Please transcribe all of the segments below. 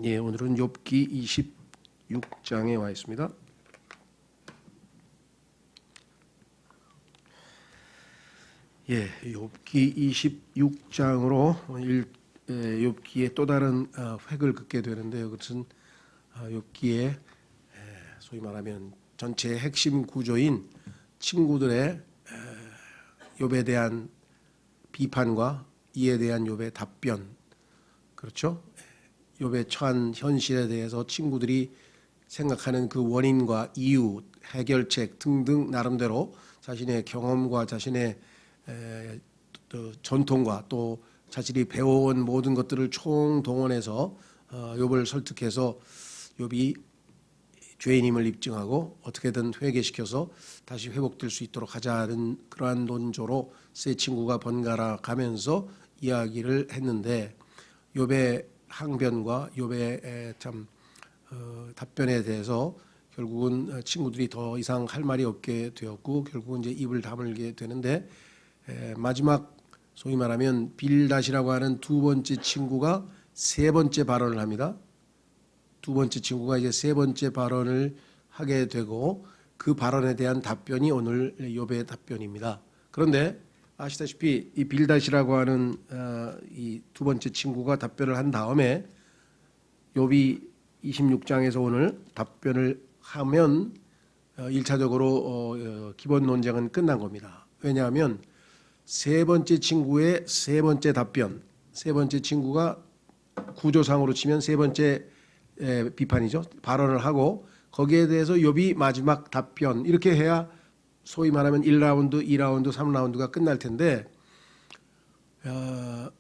예, 오늘은 욥기 26장에 와 있습니다. 예, 욥기 26장으로 욥기의 또 다른 획을 긋게 되는데, 이것은 욥기의 소위 말하면 전체의 핵심 구조인 친구들의 욥에 대한 비판과 이에 대한 욥의 답변, 그렇죠? 욥의 처한 현실에 대해서 친구들이 생각하는 그 원인과 이유, 해결책 등등 나름대로 자신의 경험과 자신의 또 전통과 또 자신이 배워온 모든 것들을 총동원해서 욥을 설득해서 욥이 죄인임을 입증하고 어떻게든 회개시켜서 다시 회복될 수 있도록 하자는 그러한 논조로 세 친구가 번갈아 가면서 이야기를 했는데, 욥의 항변과 욥의 답변에 대해서 결국은 친구들이 더 이상 할 말이 없게 되었고, 결국은 이제 입을 다물게 되는데, 마지막 소위 말하면 빌닷이라고 하는 두 번째 친구가 세 번째 발언을 합니다. 두 번째 친구가 이제 세 번째 발언을 하게 되고, 그 발언에 대한 답변이 오늘 욥의 답변입니다. 그런데 아시다시피 이 빌닷이라고 하는 이 두 번째 친구가 답변을 한 다음에 욥이 26장에서 오늘 답변을 하면 1차적으로 기본 논쟁은 끝난 겁니다. 왜냐하면 세 번째 친구의 세 번째 답변, 세 번째 친구가 구조상으로 치면 세 번째 비판이죠. 발언을 하고 거기에 대해서 욥이 마지막 답변, 이렇게 해야 소위 말하면 1라운드, 2라운드, 3라운드가 끝날 텐데,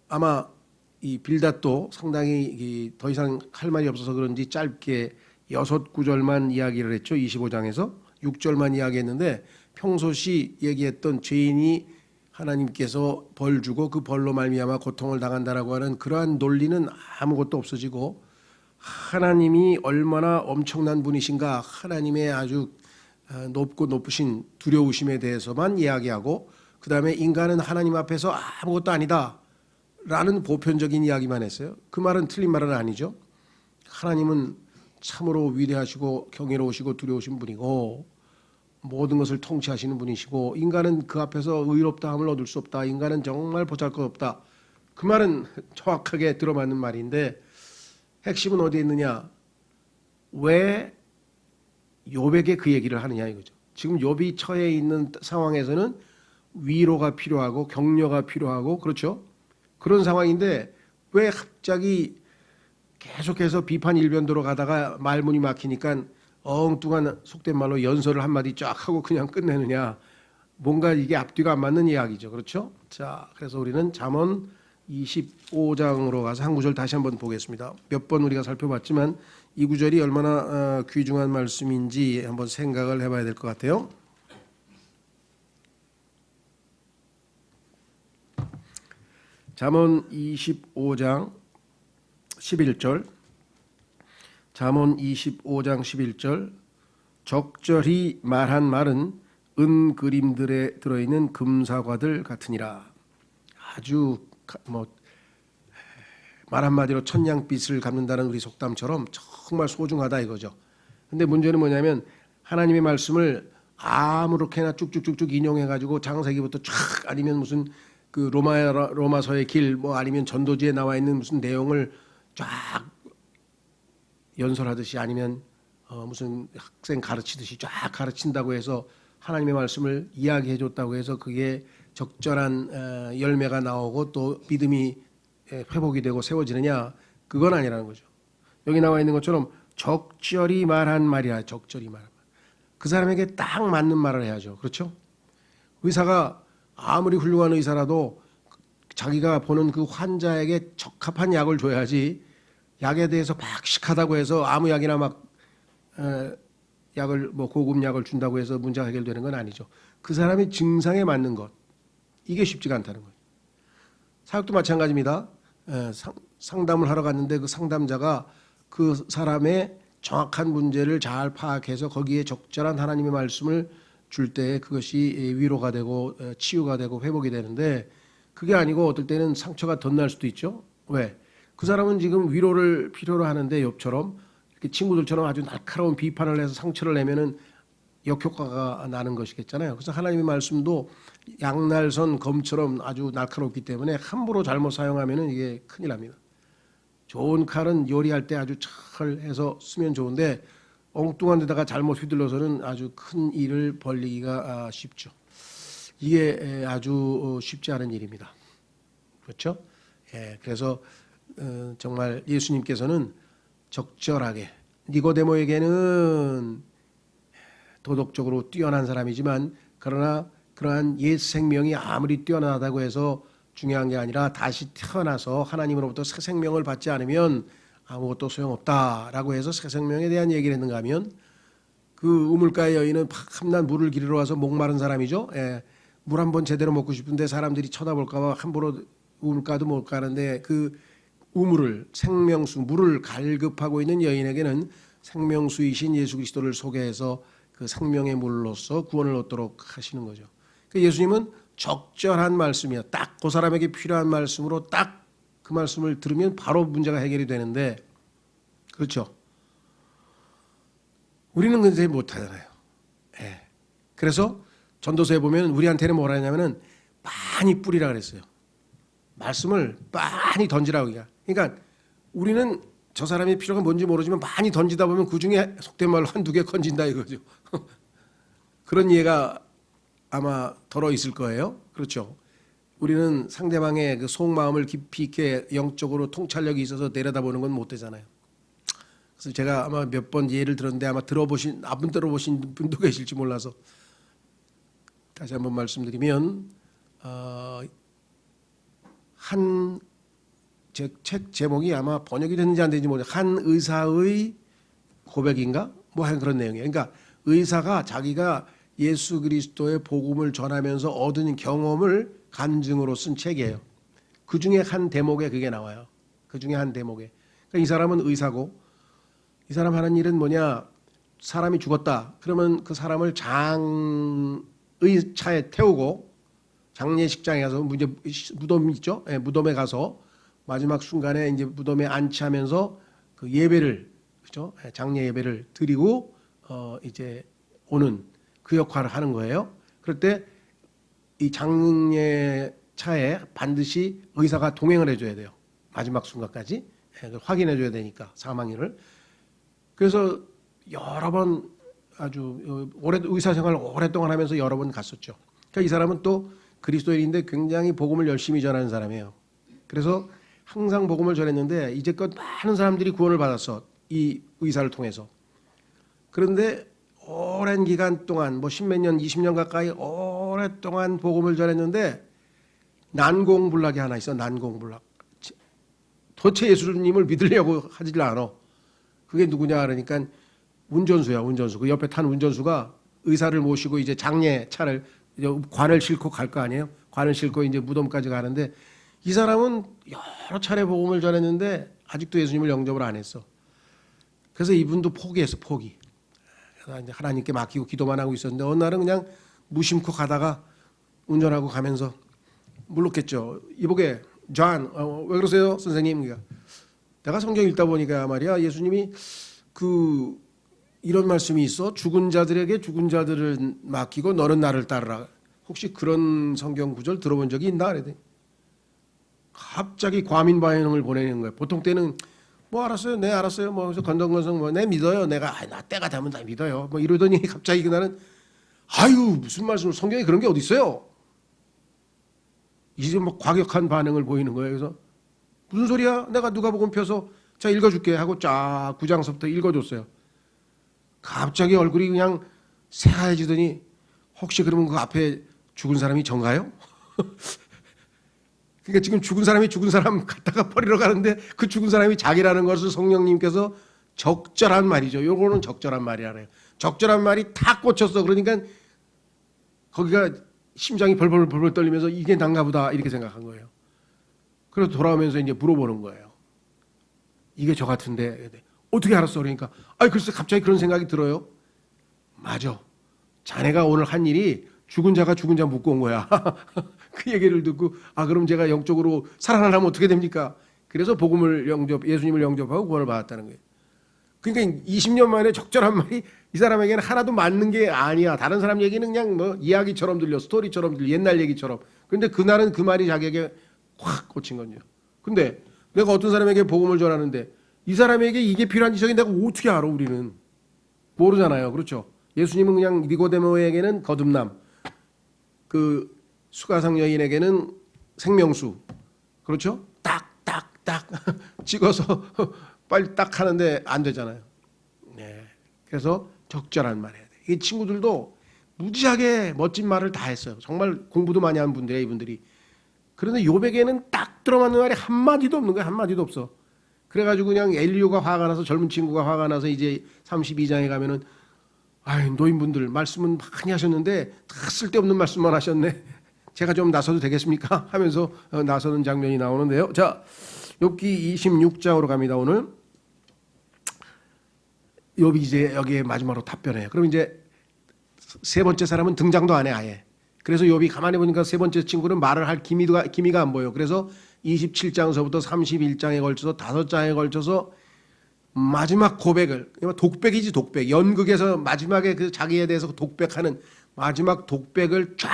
아마 이 빌닷도 상당히 더 이상 할 말이 없어서 그런지 짧게 6구절만 이야기를 했죠. 25장에서 6절만 이야기했는데, 평소시 얘기했던 죄인이 하나님께서 벌 주고 그 벌로 말미암아 고통을 당한다라고 하는 그러한 논리는 아무것도 없어지고, 하나님이 얼마나 엄청난 분이신가, 하나님의 아주 높고 높으신 두려우심에 대해서만 이야기하고, 그 다음에 인간은 하나님 앞에서 아무것도 아니다 라는 보편적인 이야기만 했어요. 그 말은 틀린 말은 아니죠. 하나님은 참으로 위대하시고 경이로우시고 두려우신 분이고 모든 것을 통치하시는 분이시고, 인간은 그 앞에서 의롭다함을 얻을 수 없다, 인간은 정말 보잘것없다, 그 말은 정확하게 들어맞는 말인데, 핵심은 어디에 있느냐, 왜 욥에게 그 얘기를 하느냐 이거죠. 지금 욥이 처해 있는 상황에서는 위로가 필요하고 격려가 필요하고, 그렇죠? 그런 상황인데 왜 갑자기 계속해서 비판 일변도로 가다가 말문이 막히니까 엉뚱한 속된 말로 연설을 한마디 쫙 하고 그냥 끝내느냐, 뭔가 이게 앞뒤가 안 맞는 이야기죠. 그렇죠? 자, 그래서 우리는 잠언 25장으로 가서 한 구절 다시 한번 보겠습니다. 몇 번 우리가 살펴봤지만 이 구절이 얼마나 귀중한 말씀인지 한번 생각을 해봐야 될 것 같아요. 잠언 25장 11절, 잠언 25장 11절, 적절히 말한 말은 은 그림들에 들어있는 금사과들 같으니라. 아주 말 한마디로 천냥빛을 갚는다는 우리 속담처럼 정말 소중하다 이거죠. 근데 문제는 뭐냐면, 하나님의 말씀을 아무렇게나 쭉쭉쭉쭉 인용해가지고 창세기부터 쫙, 아니면 무슨 그 로마서의 길, 뭐 아니면 전도지에 나와 있는 무슨 내용을 쫙 연설하듯이, 아니면 무슨 학생 가르치듯이 쫙 가르친다고 해서 하나님의 말씀을 이야기해 줬다고 해서 그게 적절한 열매가 나오고 또 믿음이 회복이 되고 세워지느냐, 그건 아니라는 거죠. 여기 나와 있는 것처럼 적절히 말한 말이야. 적절히 말한 말. 그 사람에게 딱 맞는 말을 해야죠. 그렇죠? 의사가 아무리 훌륭한 의사라도 자기가 보는 그 환자에게 적합한 약을 줘야지, 약에 대해서 박식하다고 해서 아무 약이나 막 약을 고급 약을 준다고 해서 문제가 해결되는 건 아니죠. 그 사람의 증상에 맞는 것, 이게 쉽지가 않다는 거예요. 사역도 마찬가지입니다. 상담을 하러 갔는데 그 상담자가 그 사람의 정확한 문제를 잘 파악해서 거기에 적절한 하나님의 말씀을 줄 때 그것이 위로가 되고 치유가 되고 회복이 되는데, 그게 아니고 어떨 때는 상처가 더 날 수도 있죠. 왜? 그 사람은 지금 위로를 필요로 하는데 욥처럼 이렇게 친구들처럼 아주 날카로운 비판을 해서 상처를 내면은 역효과가 나는 것이겠잖아요. 그래서 하나님의 말씀도 양날선 검처럼 아주 날카롭기 때문에 함부로 잘못 사용하면은 이게 큰일 납니다. 좋은 칼은 요리할 때 아주 잘 해서 쓰면 좋은데 엉뚱한 데다가 잘못 휘둘러서는 아주 큰 일을 벌리기가 쉽죠. 이게 아주 쉽지 않은 일입니다. 그렇죠? 그래서 정말 예수님께서는 적절하게 니고데모에게는 도덕적으로 뛰어난 사람이지만 그러나 그러한 옛 생명이 아무리 뛰어나다고 해서 중요한 게 아니라 다시 태어나서 하나님으로부터 새 생명을 받지 않으면 아무것도 소용없다라고 해서 새 생명에 대한 얘기를 했는가 하면 그 우물가의 여인은 밤낮 물을 기르러 와서 목마른 사람이죠. 물 한 번 제대로 먹고 싶은데 사람들이 쳐다볼까 봐 함부로 우물가도 못 가는데 그 우물을 생명수 물을 갈급하고 있는 여인에게는 생명수이신 예수 그리스도를 소개해서 그 생명의 물로서 구원을 얻도록 하시는 거죠. 그 예수님은 적절한 말씀이야. 딱 그 사람에게 필요한 말씀으로 딱 그 말씀을 들으면 바로 문제가 해결이 되는데 그렇죠. 우리는 근데 못하잖아요. 그래서 전도서에 보면 우리한테는 뭐라 하냐면은 많이 뿌리라 그랬어요. 말씀을 많이 던지라고. 그러니까 우리는 저 사람이 필요가 뭔지 모르지만 많이 던지다 보면 그중에 속된 말로 한두 개 건진다 이거죠. 그런 이해가 아마 덜어 있을 거예요. 그렇죠. 우리는 상대방의 그 속마음을 깊이 있게 영적으로 통찰력이 있어서 내려다보는 건 못 되잖아요. 그래서 제가 아마 몇 번 예를 들었는데 아마 안 들어보신 분도 계실지 몰라서 다시 한번 말씀드리면 한 책 제목이 아마 번역이 됐는지 안 됐는지 모르겠어요. 한 의사의 고백인가? 뭐 하는 그런 내용이에요. 그러니까 의사가 자기가 예수 그리스도의 복음을 전하면서 얻은 경험을 간증으로 쓴 책이에요. 그 중에 한 대목에 그게 나와요. 그 중에 한 대목에. 그러니까 이 사람은 의사고 이 사람 하는 일은 뭐냐? 사람이 죽었다. 그러면 그 사람을 장의 차에 태우고 장례식장에 가서 무덤 있죠? 무덤에 가서 마지막 순간에 이제 무덤에 안치하면서 그 예배를 그죠? 장례 예배를 드리고 이제 오는 그 역할을 하는 거예요. 그럴 때 이 장례 차에 반드시 의사가 동행을 해줘야 돼요. 마지막 순간까지 확인해줘야 되니까 사망일을. 그래서 여러 번 아주 의사 생활을 오랫동안 하면서 여러 번 갔었죠. 그러니까 이 사람은 또 그리스도인인데 굉장히 복음을 열심히 전하는 사람이에요. 그래서 항상 복음을 전했는데 이제껏 많은 사람들이 구원을 받았어. 이 의사를 통해서. 그런데 오랜 기간 동안 뭐 십몇 년, 20년 가까이 오랫동안 복음을 전했는데 난공불락이 하나 있어. 난공불락. 도대체 예수님을 믿으려고 하질 않아. 그게 누구냐 그러니까 운전수야. 운전수. 그 옆에 탄 운전수가 의사를 모시고 이제 장례 차를 관을 싣고 갈 거 아니에요. 관을 싣고 이제 무덤까지 가는데 이 사람은 여러 차례 복음을 전했는데 아직도 예수님을 영접을 안 했어. 그래서 이분도 포기했어. 포기. 그래서 이제 하나님께 맡기고 기도만 하고 있었는데 어느 날은 그냥 무심코 가다가 운전하고 가면서 물렀겠죠. 이보게 존, 왜 그러세요, 선생님? 그러니까 내가 성경 읽다 보니까 말이야 예수님이 그 이런 말씀이 있어. 죽은 자들에게 죽은 자들을 맡기고 너는 나를 따르라. 혹시 그런 성경 구절 들어본 적이 있나? 그랬더니 갑자기 과민 반응을 보내는 거예요. 보통 때는 뭐 알았어요, 네 알았어요, 뭐 건성건성 뭐 네 믿어요, 내가 나 때가 되면 다 믿어요, 뭐 이러더니 갑자기 그날은 아유 무슨 말씀을 성경에 그런 게 어디 있어요? 이제 뭐 과격한 반응을 보이는 거예요. 그래서 무슨 소리야? 내가 누가복음 펴서 자 읽어줄게 하고 쫙 9장서부터 읽어줬어요. 갑자기 얼굴이 그냥 새하얘지더니 혹시 그러면 그 앞에 죽은 사람이 전가요? 그러니까 지금 죽은 사람이 죽은 사람 갖다가 버리러 가는데 그 죽은 사람이 자기라는 것을 성령님께서 적절한 말이죠. 요거는 적절한 말이라 그래요. 적절한 말이 다 꽂혔어. 그러니까 거기가 심장이 벌벌 떨리면서 이게 난가 보다 이렇게 생각한 거예요. 그래서 돌아오면서 이제 물어보는 거예요. 이게 저 같은데 어떻게 알았어? 그러니까 글쎄 갑자기 그런 생각이 들어요. 맞아. 자네가 오늘 한 일이 죽은 자가 죽은 자 묻고 온 거야. 그 얘기를 듣고 그럼 제가 영적으로 살아나려면 어떻게 됩니까? 그래서 예수님을 영접하고 구원을 받았다는 거예요. 그러니까 20년 만에 적절한 말이 이 사람에게는 하나도 맞는 게 아니야. 다른 사람 얘기는 그냥 뭐 이야기처럼 들려, 스토리처럼 들려, 옛날 얘기처럼. 근데 그날은 그 말이 자기에게 확 꽂힌 거죠. 근데 내가 어떤 사람에게 복음을 전하는데 이 사람에게 이게 필요한지 저기 내가 어떻게 알아? 우리는 모르잖아요. 그렇죠? 예수님은 그냥 니고데모에게는 거듭남, 그 수가성 여인에게는 생명수, 그렇죠? 딱 찍어서 빨리 딱 하는데 안 되잖아요. 네. 그래서 적절한 말 해야 돼. 이 친구들도 무지하게 멋진 말을 다 했어요. 정말 공부도 많이 한 분들이에요, 이분들이. 그런데 요백에는 딱 들어맞는 말이 한마디도 없는 거야. 한마디도 없어. 그래가지고 그냥 엘리오가 화가 나서, 젊은 친구가 화가 나서 이제 32장에 가면은 아이, 노인분들 말씀은 많이 하셨는데 다 쓸데없는 말씀만 하셨네. 제가 좀 나서도 되겠습니까? 하면서 나서는 장면이 나오는데요. 자, 욥기 26장으로 갑니다. 오늘 욥이 이제 여기에 마지막으로 답변해요. 그럼 이제 세 번째 사람은 등장도 안 해, 아예. 그래서 욥이 가만히 보니까 세 번째 친구는 말을 할 기미가 안 보여. 그래서 27장서부터 31장에 걸쳐서 5장에 걸쳐서 마지막 고백을, 독백이지, 독백. 연극에서 마지막에 그 자기에 대해서 독백하는 마지막 독백을 쫙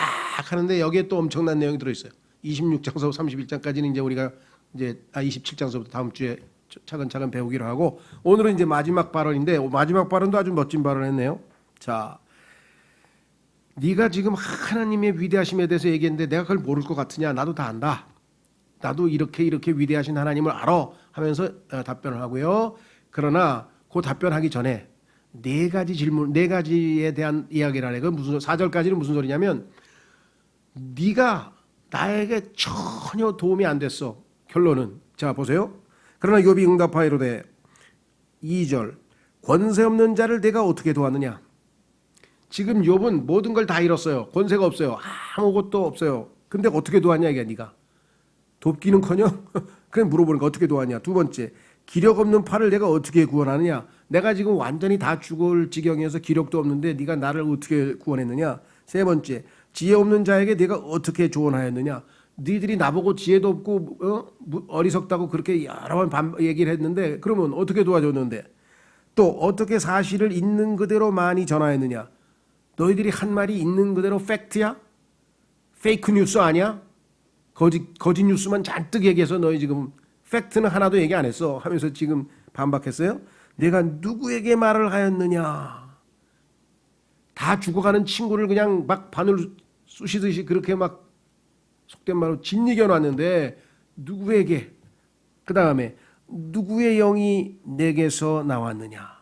하는데 여기에 또 엄청난 내용이 들어있어요. 26장서 31장까지는 이제 우리가 이제 27장서부터 다음 주에 차근차근 배우기로 하고, 오늘은 이제 마지막 발언인데 마지막 발언도 아주 멋진 발언했네요. 자, 네가 지금 하나님의 위대하심에 대해서 얘기했는데 내가 그걸 모를 것 같으냐? 나도 다 안다. 나도 이렇게 위대하신 하나님을 알아 하면서 답변을 하고요. 그러나 그 답변하기 전에 네 가지에 대한 이야기를 하네. 그 무슨 4절까지는 무슨 소리냐면 네가 나에게 전혀 도움이 안 됐어. 결론은 자 보세요. 그러나 욥이 응답하이로되 2절 권세 없는 자를 내가 어떻게 도왔느냐. 지금 욥은 모든 걸 다 잃었어요. 권세가 없어요. 아무것도 없어요. 근데 어떻게 도왔냐 이게 네가. 돕기는커녕 그냥 물어보니까 어떻게 도왔냐. 두 번째 기력 없는 팔을 내가 어떻게 구원하느냐. 내가 지금 완전히 다 죽을 지경이어서 기력도 없는데 네가 나를 어떻게 구원했느냐. 세 번째 지혜 없는 자에게 내가 어떻게 조언하였느냐. 너희들이 나보고 지혜도 없고 어리석다고 그렇게 여러 번 얘기를 했는데 그러면 어떻게 도와줬는데. 또 어떻게 사실을 있는 그대로 많이 전하였느냐. 너희들이 한 말이 있는 그대로 팩트야? 페이크 뉴스 아니야? 거짓 뉴스만 잔뜩 얘기해서 너희 지금 팩트는 하나도 얘기 안 했어 하면서 지금 반박했어요. 내가 누구에게 말을 하였느냐. 다 죽어가는 친구를 그냥 막 바늘 쑤시듯이 그렇게 막 속된 말로 짓이겨 놨는데 누구에게. 그 다음에 누구의 영이 내게서 나왔느냐.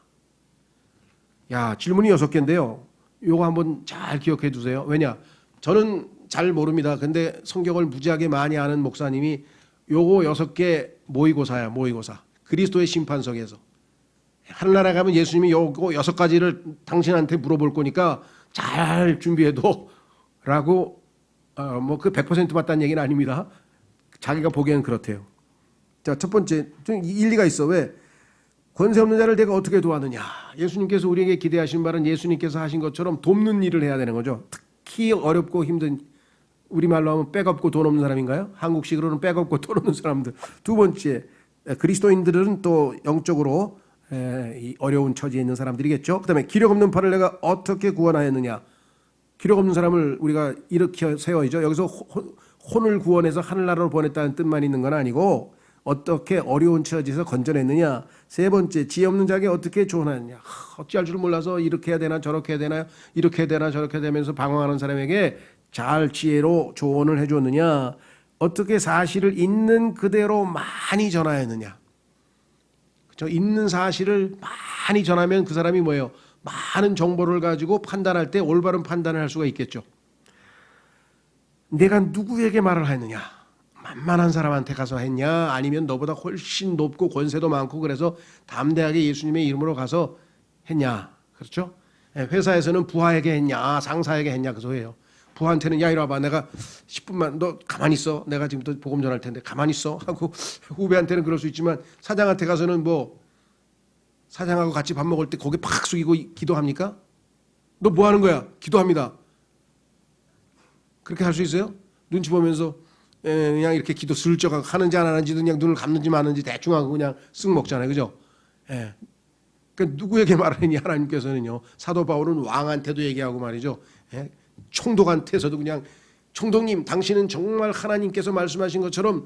야, 질문이 6개인데요. 요거 한번 잘 기억해 두세요. 왜냐? 저는 잘 모릅니다. 근데 성경을 무지하게 많이 아는 목사님이 요거 6개 모의고사야, 모의고사. 그리스도의 심판석에서. 하늘나라 가면 예수님이 요거 6가지를 당신한테 물어볼 거니까 잘 준비해도 라고, 뭐 그 100% 맞다는 얘기는 아닙니다. 자기가 보기에는 그렇대요. 자, 첫 번째, 좀 일리가 있어. 왜? 권세 없는 자를 내가 어떻게 도왔느냐. 예수님께서 우리에게 기대하신 바는 예수님께서 하신 것처럼 돕는 일을 해야 되는 거죠. 특히 어렵고 힘든, 우리말로 하면 백 없고 돈 없는 사람인가요? 한국식으로는 백 없고 돈 없는 사람들. 두 번째, 그리스도인들은 또 영적으로 어려운 처지에 있는 사람들이겠죠. 그 다음에 기력 없는 팔을 내가 어떻게 구원하였느냐. 기력 없는 사람을 우리가 일으켜 세워야죠. 여기서 혼을 구원해서 하늘나라로 보냈다는 뜻만 있는 건 아니고 어떻게 어려운 처지에서 건져냈느냐. 세 번째, 지혜 없는 자에게 어떻게 조언하느냐. 어찌할 줄 몰라서 이렇게 해야 되나 저렇게 해야 되나 이렇게 해야 되나 저렇게 되면서 방황하는 사람에게 잘 지혜로 조언을 해줬느냐. 어떻게 사실을 있는 그대로 많이 전하였느냐. 그렇죠? 있는 사실을 많이 전하면 그 사람이 뭐예요? 많은 정보를 가지고 판단할 때 올바른 판단을 할 수가 있겠죠. 내가 누구에게 말을 했느냐. 만만한 사람한테 가서 했냐, 아니면 너보다 훨씬 높고 권세도 많고 그래서 담대하게 예수님의 이름으로 가서 했냐. 그렇죠? 회사에서는 부하에게 했냐, 상사에게 했냐, 그 소리예요. 부하한테는 야 이리 와봐, 내가 10분만 너 가만히 있어, 내가 지금 또 복음 전할 텐데 가만히 있어 하고, 후배한테는 그럴 수 있지만 사장한테 가서는 뭐 사장하고 같이 밥 먹을 때 고개 팍 숙이고 기도합니까? 너 뭐 하는 거야? 기도합니다. 그렇게 할 수 있어요? 눈치 보면서 그냥 이렇게 기도 슬쩍 하는지 안 하는지도 그냥 눈을 감는지 마는지 대충 하고 그냥 쓱 먹잖아요. 그죠? 예. 그러니까 누구에게 말하니 하나님께서는요. 사도 바울은 왕한테도 얘기하고 말이죠. 예? 총독한테서도 그냥 총독님 당신은 정말 하나님께서 말씀하신 것처럼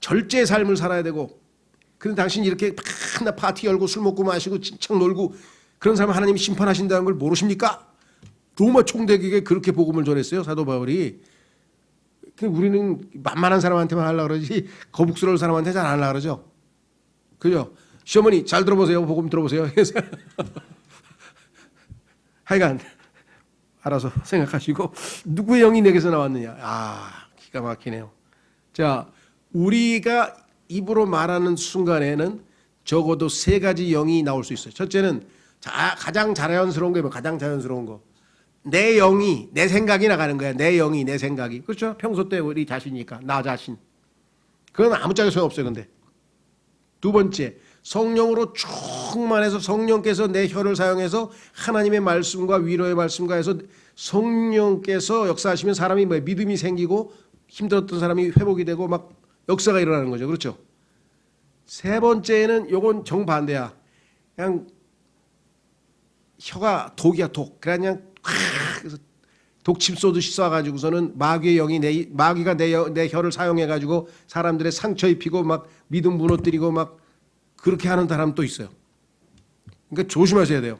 절제의 삶을 살아야 되고 그런데 당신이 이렇게 맨날 파티 열고 술 먹고 마시고 진창 놀고 그런 사람 하나님이 심판하신다는 걸 모르십니까? 로마 총독에게 그렇게 복음을 전했어요. 사도 바울이. 우리는 만만한 사람한테만 하려고 그러지 거북스러운 사람한테 잘 안 하려고 그러죠. 그죠? 시어머니 잘 들어보세요. 복음 들어보세요. 하여간 알아서 생각하시고 누구의 영이 내게서 나왔느냐. 기가 막히네요. 자, 우리가 입으로 말하는 순간에는 적어도 세 가지 영이 나올 수 있어요. 첫째는 가장 자연스러운 게 가장 자연스러운 거. 내 영이 내 생각이 나가는 거야. 내 영이 내 생각이. 그렇죠? 평소 때 우리 자신이니까 나 자신. 그건 아무짝에 소용없어요. 근데 두 번째 성령으로 충만해서 성령께서 내 혀를 사용해서 하나님의 말씀과 위로의 말씀과 해서 성령께서 역사하시면 사람이 믿음이 생기고 힘들었던 사람이 회복이 되고 막 역사가 일어나는 거죠. 그렇죠? 세 번째는 요건 정반대야. 그냥 혀가 독이야 독. 그냥 그래서 독침 쏘듯이 쏴가지고서는 마귀의 영이 마귀가 내 혀를 사용해가지고 사람들의 상처 입히고 막 믿음 무너뜨리고 막 그렇게 하는 사람도 있어요. 그러니까 조심하셔야 돼요.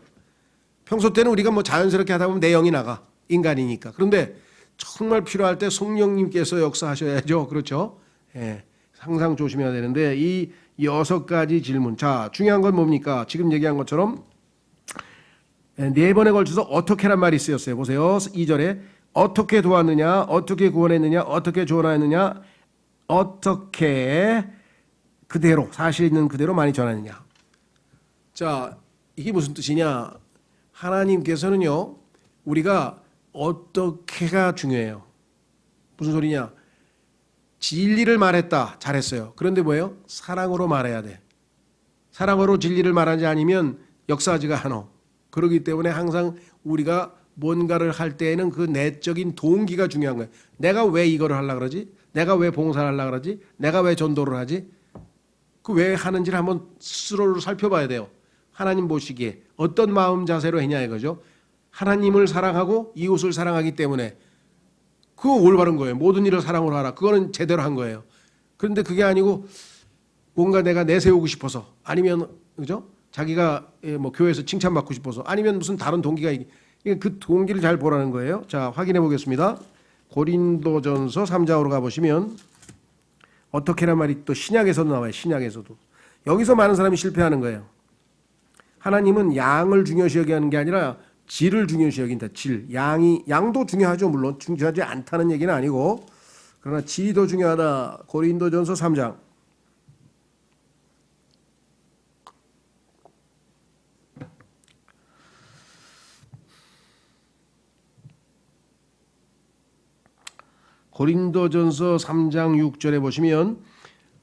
평소 때는 우리가 뭐 자연스럽게 하다 보면 내 영이 나가. 인간이니까. 그런데 정말 필요할 때 성령님께서 역사하셔야죠. 그렇죠? 예, 항상 조심해야 되는데 이 6가지 질문. 자, 중요한 건 뭡니까? 지금 얘기한 것처럼 4번에 걸쳐서 어떻게란 말이 쓰였어요. 보세요. 2절에 어떻게 도왔느냐, 어떻게 구원했느냐, 어떻게 조언하였느냐, 어떻게 그대로 사실 있는 그대로 많이 전하느냐. 자, 이게 무슨 뜻이냐? 하나님께서는요, 우리가 어떻게가 중요해요. 무슨 소리냐? 진리를 말했다. 잘했어요. 그런데 뭐예요? 사랑으로 말해야 돼. 사랑으로 진리를 말하지 않으면 역사하지가 않아. 그렇기 때문에 항상 우리가 뭔가를 할 때에는 그 내적인 동기가 중요한 거예요. 내가 왜 이거를 하려고 그러지? 내가 왜 봉사를 하려고 그러지? 내가 왜 전도를 하지? 그 왜 하는지를 한번 스스로를 살펴봐야 돼요. 하나님 보시기에 어떤 마음 자세로 했냐 이거죠. 하나님을 사랑하고 이웃을 사랑하기 때문에 그거 올바른 거예요. 모든 일을 사랑으로 하라. 그거는 제대로 한 거예요. 그런데 그게 아니고 뭔가 내가 내세우고 싶어서 아니면 그죠? 자기가 뭐 교회에서 칭찬받고 싶어서 아니면 무슨 다른 동기가 그 동기를 잘 보라는 거예요. 자, 확인해 보겠습니다. 고린도전서 3장으로 가보시면 어떻게란 말이 또 신약에서도 나와요. 신약에서도. 여기서 많은 사람이 실패하는 거예요. 하나님은 양을 중요시 여기는 게 아니라 질을 중요시 여긴다. 질. 양도 중요하죠. 물론 중요하지 않다는 얘기는 아니고 그러나 질이 더 중요하다. 고린도전서 3장. 고린도전서 3장 6절에 보시면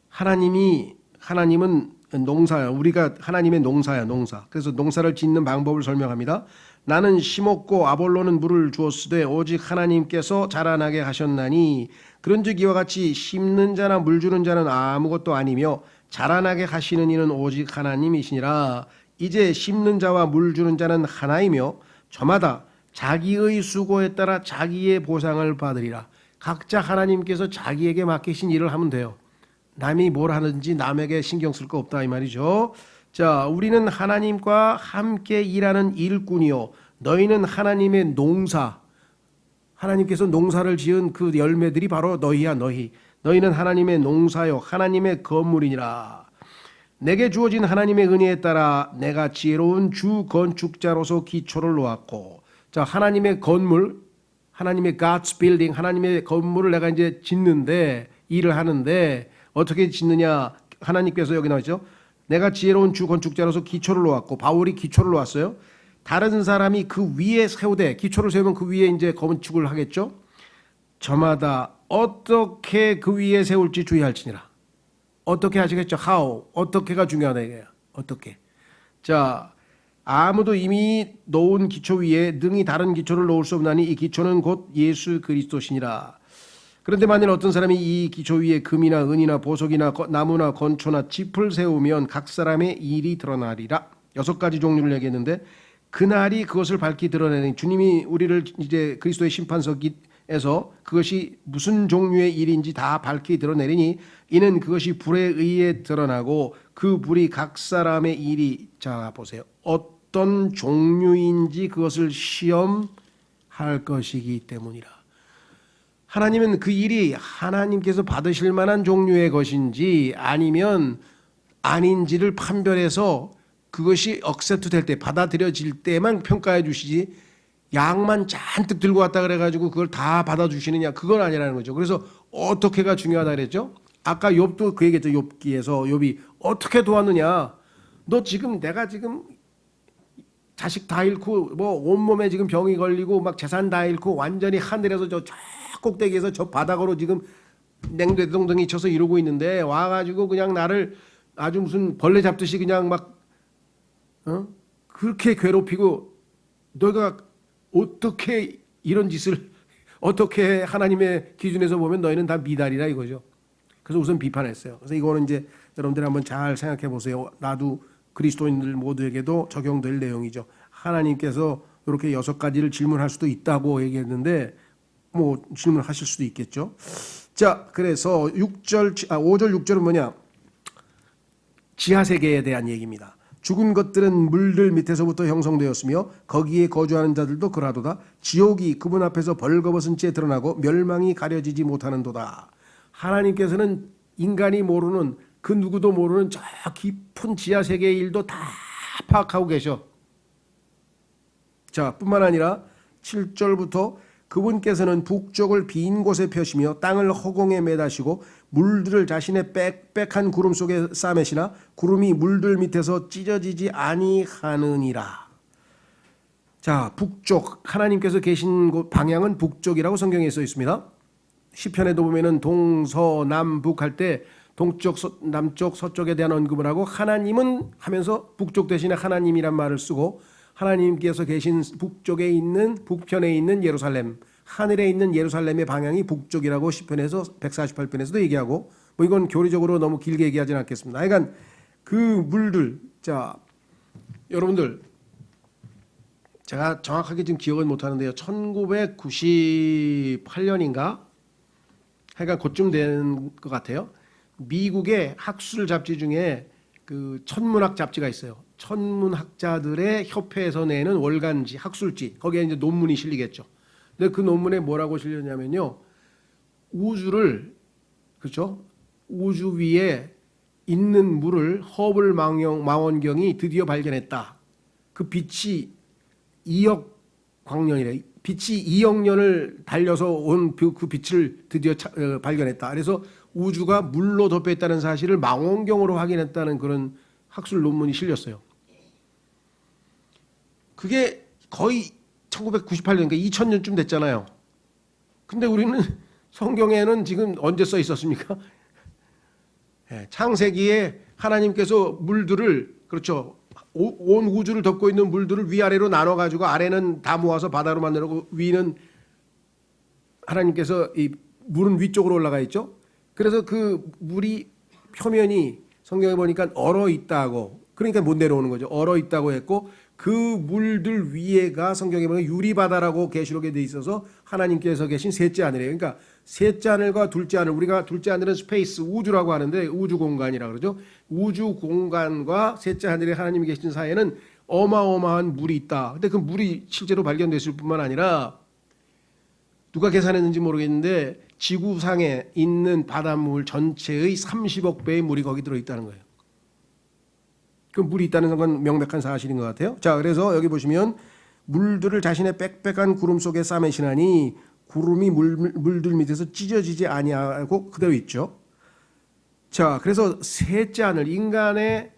하나님은 농사야. 우리가 하나님의 농사야. 농사. 그래서 농사를 짓는 방법을 설명합니다. 나는 심었고 아볼로는 물을 주었으되 오직 하나님께서 자라나게 하셨나니 그런즉 이와 같이 심는 자나 물 주는 자는 아무것도 아니며 자라나게 하시는 이는 오직 하나님이시니라. 이제 심는 자와 물 주는 자는 하나이며 저마다 자기의 수고에 따라 자기의 보상을 받으리라. 각자 하나님께서 자기에게 맡기신 일을 하면 돼요. 남이 뭘 하는지 남에게 신경 쓸 거 없다 이 말이죠. 자, 우리는 하나님과 함께 일하는 일꾼이요 너희는 하나님의 농사. 하나님께서 농사를 지은 그 열매들이 바로 너희야. 너희는 하나님의 농사요 하나님의 건물이니라. 내게 주어진 하나님의 은혜에 따라 내가 지혜로운 주 건축자로서 기초를 놓았고. 자, 하나님의 건물, 하나님의 God's building, 하나님의 건물을 내가 이제 짓는데 일을 하는데 어떻게 짓느냐? 하나님께서 여기 나오죠. 내가 지혜로운 주 건축자로서 기초를 놓았고 바울이 기초를 놓았어요. 다른 사람이 그 위에 세우되 기초를 세우면 그 위에 이제 건축을 하겠죠. 저마다 어떻게 그 위에 세울지 주의할지니라. 어떻게 하시겠죠? How. 어떻게가 중요하다 이거야. 어떻게. 자, 아무도 이미 놓은 기초 위에 능히 다른 기초를 놓을 수 없나니 이 기초는 곧 예수 그리스도시니라. 그런데 만일 어떤 사람이 이 기초 위에 금이나 은이나 보석이나 나무나 건초나 짚을 세우면 각 사람의 일이 드러나리라. 6가지 종류를 얘기했는데 그날이 그것을 밝히 드러내니 주님이 우리를 이제 그리스도의 심판석에서 그것이 무슨 종류의 일인지 다 밝히 드러내리니 이는 그것이 불에 의해 드러나고 그 불이 각 사람의 일이 자 보세요. 어떤 종류인지 그것을 시험할 것이기 때문이라. 하나님은 그 일이 하나님께서 받으실 만한 종류의 것인지 아니면 아닌지를 판별해서 그것이 억셉트 될 때, 받아들여질 때만 평가해 주시지 양만 잔뜩 들고 왔다 그래가지고 그걸 다 받아주시느냐, 그건 아니라는 거죠. 그래서 어떻게가 중요하다 그랬죠. 아까 욥도 그 얘기했죠. 욥기에서 욥이 어떻게 도왔느냐. 너 지금 내가 지금 자식 다 잃고 뭐 온몸에 지금 병이 걸리고 막 재산 다 잃고 완전히 하늘에서 저 꼭대기에서 저 바닥으로 지금 냉대동댕이 쳐서 이러고 있는데 와가지고 그냥 나를 아주 무슨 벌레 잡듯이 그냥 막 그렇게 괴롭히고 너희가 어떻게 이런 짓을 어떻게 하나님의 기준에서 보면 너희는 다 미달이라 이거죠. 그래서 우선 비판했어요. 그래서 이거는 이제 여러분들 한번 잘 생각해 보세요. 나도 그리스도인들 모두에게도 적용될 내용이죠. 하나님께서 이렇게 6가지를 질문할 수도 있다고 얘기했는데 뭐 질문하실 수도 있겠죠. 자, 그래서 5절 6절은 뭐냐? 지하 세계에 대한 얘기입니다. 죽은 것들은 물들 밑에서부터 형성되었으며 거기에 거주하는 자들도 그러하도다. 지옥이 그분 앞에서 벌거벗은 채 드러나고 멸망이 가려지지 못하는도다. 하나님께서는 인간이 모르는 그 누구도 모르는 저 깊은 지하 세계의 일도 다 파악하고 계셔. 자, 뿐만 아니라 7절부터 그분께서는 북쪽을 빈 곳에 펴시며 땅을 허공에 매다시고 물들을 자신의 빽빽한 구름 속에 싸매시나 구름이 물들 밑에서 찢어지지 아니하느니라. 자, 북쪽, 하나님께서 계신 곳 방향은 북쪽이라고 성경에 써 있습니다. 시편에도 보면은 동서남북 할 때 동쪽, 남쪽, 서쪽에 대한 언급을 하고 하나님은 하면서 북쪽 대신에 하나님이란 말을 쓰고 하나님께서 계신 북쪽에 있는 북편에 있는 예루살렘, 하늘에 있는 예루살렘의 방향이 북쪽이라고 시편에서 148편에서도 얘기하고 뭐 이건 교리적으로 너무 길게 얘기하지는 않겠습니다. 하여간 그 물들, 자 여러분들 제가 정확하게 지금 기억은 못하는데요. 1998년인가 하여간 그쯤 된 것 같아요. 미국의 학술 잡지 중에 그 천문학 잡지가 있어요. 천문학자들의 협회에서 내는 월간지, 학술지, 거기에 이제 논문이 실리겠죠. 근데 그 논문에 뭐라고 실렸냐면요. 우주를, 그렇죠? 우주 위에 있는 물을 허블 망원경이 드디어 발견했다. 그 빛이 2억 광년이래. 빛이 2억 년을 달려서 온 그 빛을 드디어 발견했다. 그래서 우주가 물로 덮여 있다는 사실을 망원경으로 확인했다는 그런 학술 논문이 실렸어요. 그게 거의 1998년, 그러니까 2000년쯤 됐잖아요. 근데 우리는 성경에는 지금 언제 써 있었습니까? 창세기에 하나님께서 물들을, 그렇죠, 온 우주를 덮고 있는 물들을 위아래로 나눠가지고 아래는 다 모아서 바다로 만들고 위는 하나님께서 이 물은 위쪽으로 올라가 있죠. 그래서 그 물이 표면이 성경에 보니까 얼어 있다고, 그러니까 못 내려오는 거죠. 얼어 있다고 했고 그 물들 위에가 성경에 보면 유리바다라고 계시록에 돼 있어서 하나님께서 계신 셋째 하늘이에요. 그러니까 셋째 하늘과 둘째 하늘, 우리가 둘째 하늘은 스페이스, 우주라고 하는데 우주 공간이라고 그러죠. 우주 공간과 셋째 하늘에 하나님이 계신 사이에는 어마어마한 물이 있다. 근데 그 물이 실제로 발견됐을 뿐만 아니라 누가 계산했는지 모르겠는데 지구상에 있는 바닷물 전체의 30억 배의 물이 거기 들어있다는 거예요. 그 물이 있다는 건 명백한 사실인 것 같아요. 자, 그래서 여기 보시면 물들을 자신의 빽빽한 구름 속에 싸매시나니 구름이 물들 밑에서 찢어지지 아니하고 그대로 있죠. 자, 그래서 셋째 하늘, 인간의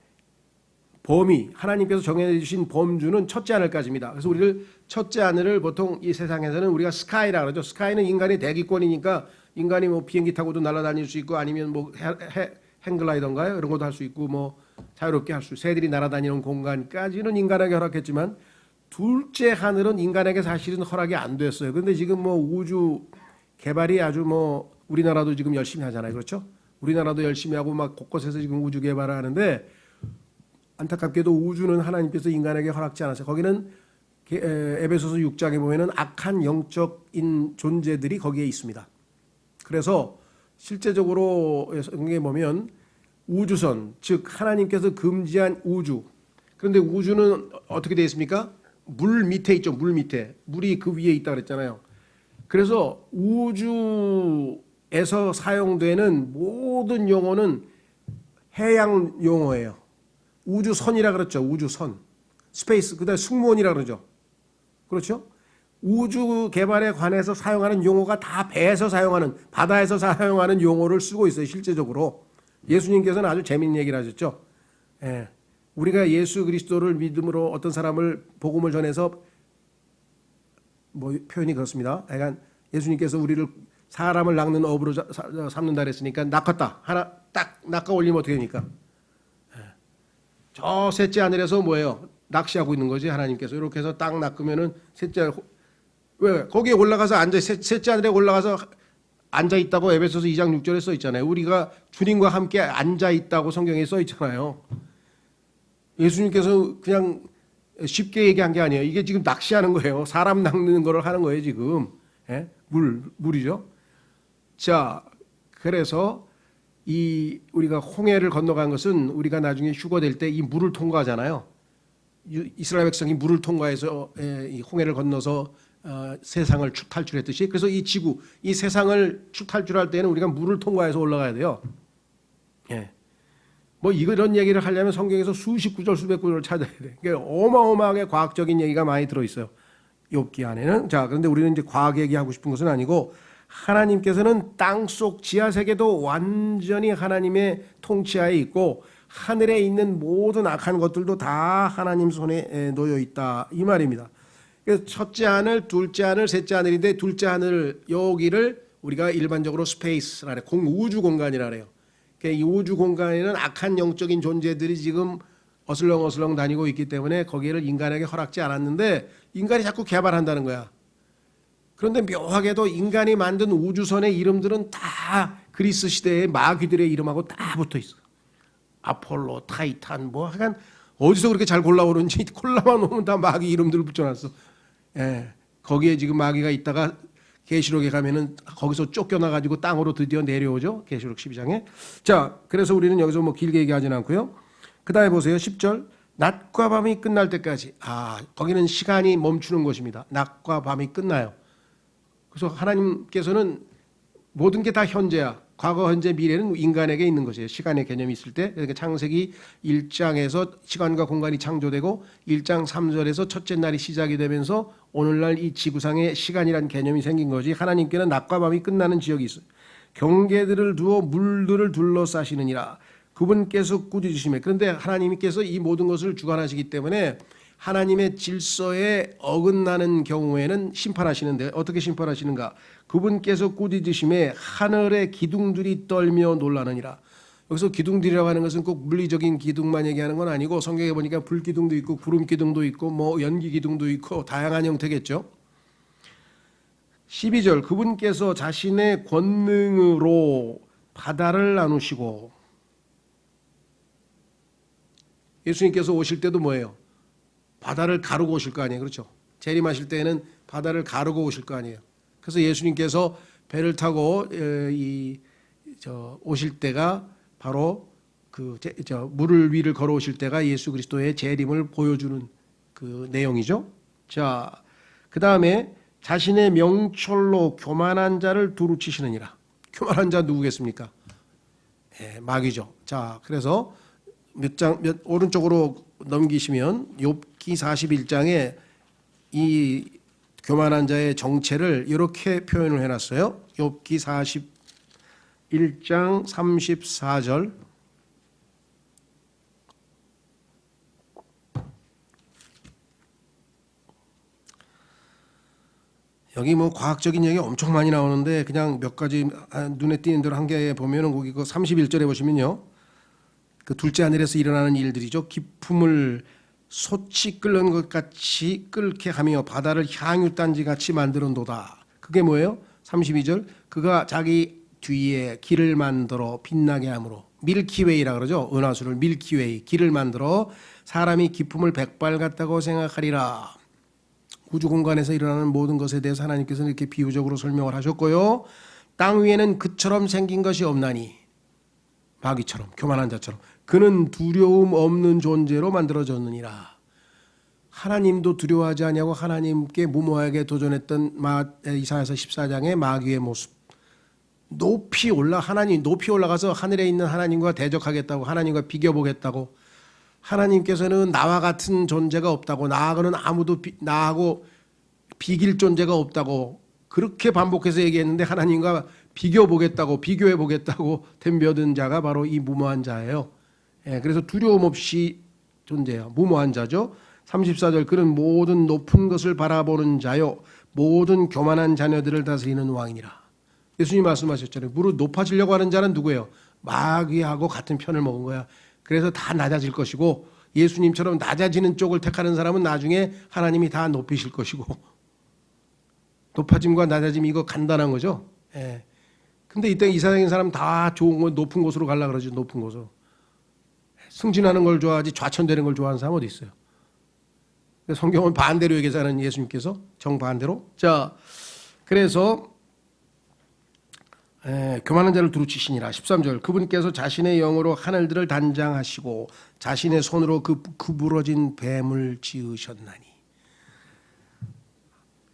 범위, 하나님께서 정해주신 범주는 첫째 하늘까지입니다. 그래서 우리를 첫째 하늘을 보통 이 세상에서는 우리가 스카이라 그러죠. 스카이는 인간의 대기권이니까 인간이 뭐 비행기 타고도 날아다닐 수 있고 아니면 뭐 행글라이더인가요? 이런 것도 할 수 있고 뭐 자유롭게 할 수, 새들이 날아다니는 공간까지는 인간에게 허락했지만 둘째 하늘은 인간에게 사실은 허락이 안 됐어요. 그런데 지금 뭐 우주 개발이 아주 뭐 우리나라도 지금 열심히 하잖아요. 그렇죠? 우리나라도 열심히 하고 막 곳곳에서 지금 우주 개발을 하는데 안타깝게도 우주는 하나님께서 인간에게 허락지 않았어요. 거기는 에베소서 6장에 보면은 악한 영적인 존재들이 거기에 있습니다. 그래서 실제적으로 성경에 보면 우주선, 즉 하나님께서 금지한 우주. 그런데 우주는 어떻게 되어 있습니까? 물 밑에 있죠. 물 밑에. 물이 그 위에 있다 그랬잖아요. 그래서 우주에서 사용되는 모든 용어는 해양 용어예요. 우주선이라 그랬죠. 우주선. 스페이스, 그다음에 승무원이라 그러죠. 그렇죠? 우주 개발에 관해서 사용하는 용어가 다 배에서 사용하는, 바다에서 사용하는 용어를 쓰고 있어요. 실제적으로. 예수님께서는 아주 재미있는 얘기를 하셨죠. 예. 우리가 예수 그리스도를 믿음으로 어떤 사람을 복음을 전해서 뭐 표현이 그렇습니다. 그러니까 예수님께서 우리를 사람을 낚는 어부로 삼는다 그랬으니까 낚았다. 하나 딱 낚아 올리면 어떻게 됩니까? 예. 저 셋째 하늘에서 뭐예요? 낚시하고 있는 거지. 하나님께서 이렇게 해서 딱 낚으면은 셋째 왜 거기에 올라가서 앉아 셋째 하늘에 올라가서 앉아 있다고 에베소서 2장 6절에 써 있잖아요. 우리가 주님과 함께 앉아 있다고 성경에 써 있잖아요. 예수님께서 그냥 쉽게 얘기한 게 아니에요. 이게 지금 낚시하는 거예요. 사람 낚는 거를 하는 거예요, 지금. 예? 물이죠. 자, 그래서 이 우리가 홍해를 건너간 것은 우리가 나중에 휴거될 때 이 물을 통과하잖아요. 이스라엘 백성이 물을 통과해서 이 홍해를 건너서 세상을 탈출했듯이, 그래서 이 지구, 이 세상을 탈출할 때는 우리가 물을 통과해서 올라가야 돼요. 예. 뭐 이런 얘기를 하려면 성경에서 수십 구절, 수백 구절을 찾아야 돼. 그러니까 어마어마하게 과학적인 얘기가 많이 들어 있어요. 욥기 안에는. 자, 그런데 우리는 이제 과학 얘기하고 싶은 것은 아니고 하나님께서는 땅속 지하 세계도 완전히 하나님의 통치하에 있고 하늘에 있는 모든 악한 것들도 다 하나님 손에 놓여 있다 이 말입니다. 그래서 첫째 하늘, 둘째 하늘, 셋째 하늘인데 둘째 하늘 여기를 우리가 일반적으로 스페이스라 그래요. 우주 공간이라 그래요. 그러니까 이 우주 공간에는 악한 영적인 존재들이 지금 어슬렁어슬렁 다니고 있기 때문에 거기를 인간에게 허락지 않았는데 인간이 자꾸 개발한다는 거야. 그런데 묘하게도 인간이 만든 우주선의 이름들은 다 그리스 시대의 마귀들의 이름하고 다 붙어 있어. 아폴로, 타이탄, 뭐 하여간 어디서 그렇게 잘 골라오는지 콜라만 오면 다 마귀 이름들을 붙여놨어. 예, 거기에 지금 마귀가 있다가 계시록에 가면은 거기서 쫓겨나가지고 땅으로 드디어 내려오죠. 계시록 12장에. 자, 그래서 우리는 여기서 뭐 길게 얘기하지는 않고요. 그 다음에 보세요. 10절. 낮과 밤이 끝날 때까지. 거기는 시간이 멈추는 것입니다. 낮과 밤이 끝나요. 그래서 하나님께서는 모든 게 다 현재야. 과거, 현재, 미래는 인간에게 있는 것이에요. 시간의 개념이 있을 때. 그러니까 창세기 1장에서 시간과 공간이 창조되고 1장 3절에서 첫째 날이 시작이 되면서 오늘날 이 지구상에 시간이라는 개념이 생긴 거지. 하나님께는 낮과 밤이 끝나는 지역이 있어요. 경계들을 두어 물들을 둘러싸시느니라. 그분께서 꾸짖으시며. 그런데 하나님께서 이 모든 것을 주관하시기 때문에 하나님의 질서에 어긋나는 경우에는 심판하시는데 어떻게 심판하시는가? 그분께서 꾸짖으심에 하늘의 기둥들이 떨며 놀라느니라. 여기서 기둥들이라고 하는 것은 꼭 물리적인 기둥만 얘기하는 건 아니고 성경에 보니까 불기둥도 있고 구름 기둥도 있고 뭐 연기 기둥도 있고 다양한 형태겠죠. 12절. 그분께서 자신의 권능으로 바다를 나누시고. 예수님께서 오실 때도 뭐예요? 바다를 가르고 오실 거 아니에요. 그렇죠? 재림하실 때에는 바다를 가르고 오실 거 아니에요. 그래서 예수님께서 배를 타고 오실 때가 바로 물을 위를 걸어오실 때가 예수 그리스도의 재림을 보여주는 그 내용이죠. 자, 그 다음에 자신의 명철로 교만한 자를 두루 치시느니라. 교만한 자 누구겠습니까? 마귀죠. 자, 그래서 오른쪽으로 넘기시면 욥기 41장에 이 교만한 자의 정체를 이렇게 표현을 해놨어요. 욥기 41장 34절. 여기 뭐 과학적인 얘기 엄청 많이 나오는데 그냥 몇 가지 눈에 띄는 대로 한 개 보면은 거기 그 31절에 보시면요. 그 둘째 하늘에서 일어나는 일들이죠. 기품을 솥이 끓는 것 같이 끓게 하며 바다를 향유단지 같이 만드는도다. 그게 뭐예요? 32절. 그가 자기 뒤에 길을 만들어 빛나게 함으로 밀키웨이라 그러죠. 은하수를 밀키웨이 길을 만들어 사람이 기품을 백발 같다고 생각하리라. 우주 공간에서 일어나는 모든 것에 대해서 하나님께서는 이렇게 비유적으로 설명을 하셨고요. 땅 위에는 그처럼 생긴 것이 없나니 마귀처럼 교만한 자처럼 그는 두려움 없는 존재로 만들어졌느니라. 하나님도 두려워하지 아니하고 하나님께 무모하게 도전했던 이사야서 14장의 마귀의 모습. 높이 올라가서 하늘에 있는 하나님과 대적하겠다고, 하나님과 비교보겠다고, 하나님께서는 나와 같은 존재가 없다고, 나하고는 아무도 나하고 비길 존재가 없다고 그렇게 반복해서 얘기했는데 하나님과 비교보겠다고, 비교해보겠다고 덤벼든 자가 바로 이 무모한 자예요. 그래서 두려움 없이 존재해요. 무모한 자죠. 34절 그는 모든 높은 것을 바라보는 자요 모든 교만한 자녀들을 다스리는 왕이니라. 예수님 말씀하셨잖아요. 무릇 높아지려고 하는 자는 누구예요? 마귀하고 같은 편을 먹은 거야. 그래서 다 낮아질 것이고 예수님처럼 낮아지는 쪽을 택하는 사람은 나중에 하나님이 다 높이실 것이고 높아짐과 낮아짐 이거 간단한 거죠. 근데 이때 이 세상인 사람 다 좋은 건 높은 곳으로 가려고 그러죠. 높은 곳으로. 승진하는 걸 좋아하지 좌천되는 걸 좋아하는 사람 어디 있어요? 성경은 반대로 얘기하는 예수님께서 정반대로. 자, 그래서 교만한 자를 두루치시니라. 13절 그분께서 자신의 영으로 하늘들을 단장하시고 자신의 손으로 그 구부러진 뱀을 지으셨나니.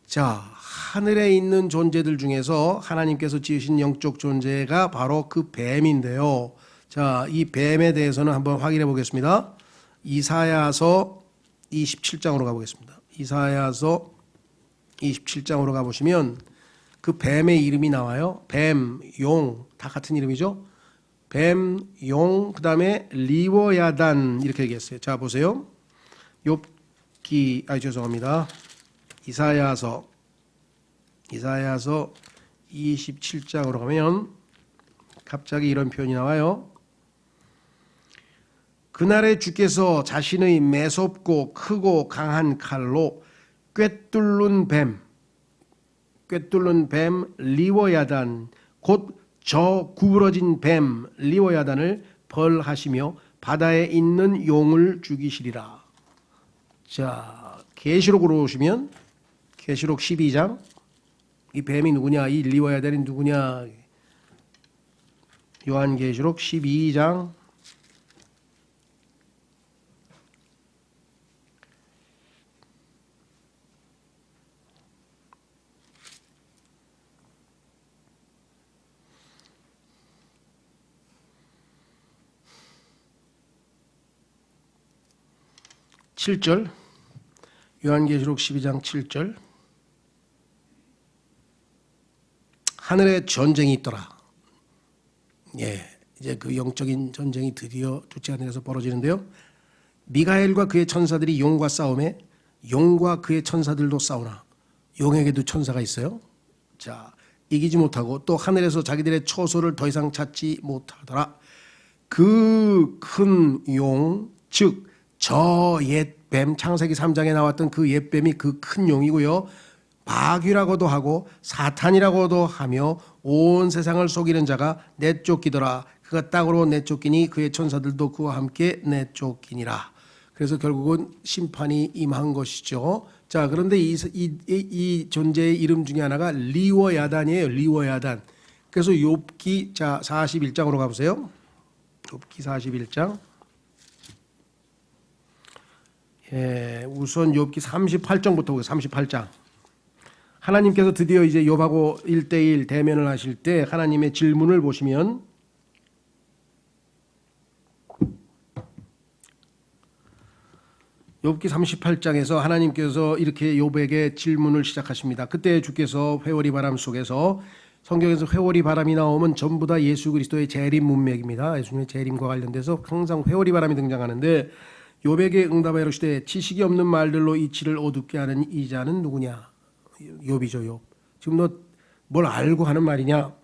자, 하늘에 있는 존재들 중에서 하나님께서 지으신 영적 존재가 바로 그 뱀인데요. 자, 이 뱀에 대해서는 한번 확인해 보겠습니다. 이사야서 27장으로 가보겠습니다. 이사야서 27장으로 가보시면 그 뱀의 이름이 나와요. 뱀, 용 다 같은 이름이죠. 뱀, 용, 그 다음에 리워야단 이렇게 얘기했어요. 자 보세요. 죄송합니다. 이사야서 27장으로 가면 갑자기 이런 표현이 나와요. 그날에 주께서 자신의 매섭고 크고 강한 칼로 꿰뚫는 뱀 리워야단 곧 저 구부러진 뱀 리워야단을 벌하시며 바다에 있는 용을 죽이시리라. 자, 계시록으로 오시면 계시록 12장 이 뱀이 누구냐, 이 리워야단이 누구냐. 요한계시록 12장 7절 요한계시록 12장 7절 하늘에 전쟁이 있더라. 이제 그 영적인 전쟁이 드디어 둘째 하늘에서 벌어지는데요. 미가엘과 그의 천사들이 용과 싸움에 용과 그의 천사들도 싸우나 용에게도 천사가 있어요. 자, 이기지 못하고 또 하늘에서 자기들의 처소를 더 이상 찾지 못하더라. 그 큰 용, 즉 저 옛뱀, 창세기 3장에 나왔던 그 옛뱀이 그 큰 용이고요. 마귀라고도 하고 사탄이라고도 하며 온 세상을 속이는 자가 내쫓기더라. 그가 땅으로 내쫓기니 그의 천사들도 그와 함께 내쫓기니라. 그래서 결국은 심판이 임한 것이죠. 자, 그런데 이 존재의 이름 중에 하나가 리워야단이에요. 리워야단. 그래서 욥기 41장으로 가보세요. 욥기 41장. 우선 욥기 38장부터 보세요. 38장. 하나님께서 드디어 이제 욥하고 1대1 대면을 하실 때 하나님의 질문을 보시면 욥기 38장에서 하나님께서 이렇게 욥에게 질문을 시작하십니다. 그때 주께서 회오리 바람 속에서, 성경에서 회오리 바람이 나오면 전부 다 예수 그리스도의 재림 문맥입니다. 예수님의 재림과 관련돼서 항상 회오리 바람이 등장하는데 욥에게 응답하여 이르시되 지식이 없는 말들로 이치를 어둡게 하는 이 자는 누구냐? 욥이죠. 욥. 지금 너 뭘 알고 하는 말이냐?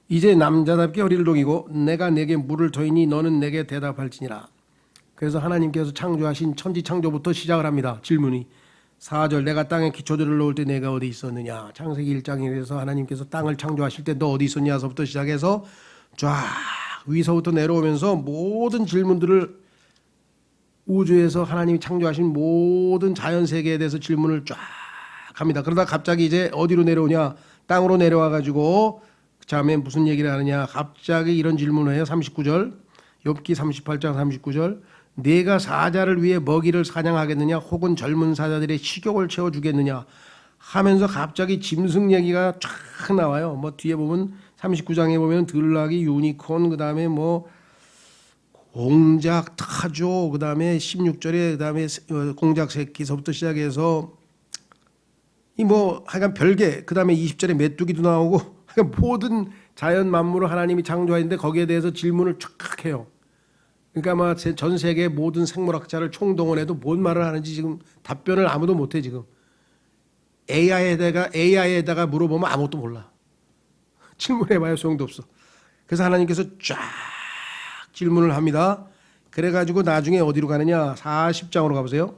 이제 남자답게 허리를 동이고 내가 내게 물을 터이니 너는 내게 대답할지니라. 그래서 하나님께서 창조하신 천지 창조부터 시작을 합니다. 질문이. 4절 내가 땅에 기초들을 놓을 때 내가 어디 있었느냐. 창세기 1장에서 하나님께서 땅을 창조하실 때 너 어디 있었냐서부터 시작해서 쫙 위서부터 내려오면서 모든 질문들을 우주에서 하나님이 창조하신 모든 자연 세계에 대해서 질문을 쫙 합니다. 그러다 갑자기 이제 어디로 내려오냐? 땅으로 내려와 가지고 그다음에 무슨 얘기를 하느냐? 갑자기 이런 질문을 해요. 39절. 욥기 38장 39절. 네가 사자를 위해 먹이를 사냥하겠느냐? 혹은 젊은 사자들의 식욕을 채워 주겠느냐? 하면서 갑자기 짐승 얘기가 쫙 나와요. 뭐 뒤에 보면 39장에 보면 들락이 유니콘 그다음에 뭐 공작 타조 그다음에 16절에 그다음에 공작 새끼서부터 시작해서 이 뭐 하여간 별개 그다음에 20절에 메뚜기도 나오고 하여간 모든 자연 만물을 하나님이 창조했는데 거기에 대해서 질문을 쫙 해요. 그러니까 아마 전 세계 모든 생물학자를 총동원해도 뭔 말을 하는지 지금 답변을 아무도 못해 지금. AI에다가 물어보면 아무것도 몰라. 질문해봐야 소용도 없어. 그래서 하나님께서 쫙 질문을 합니다. 그래가지고 나중에 어디로 가느냐? 40장으로 가보세요.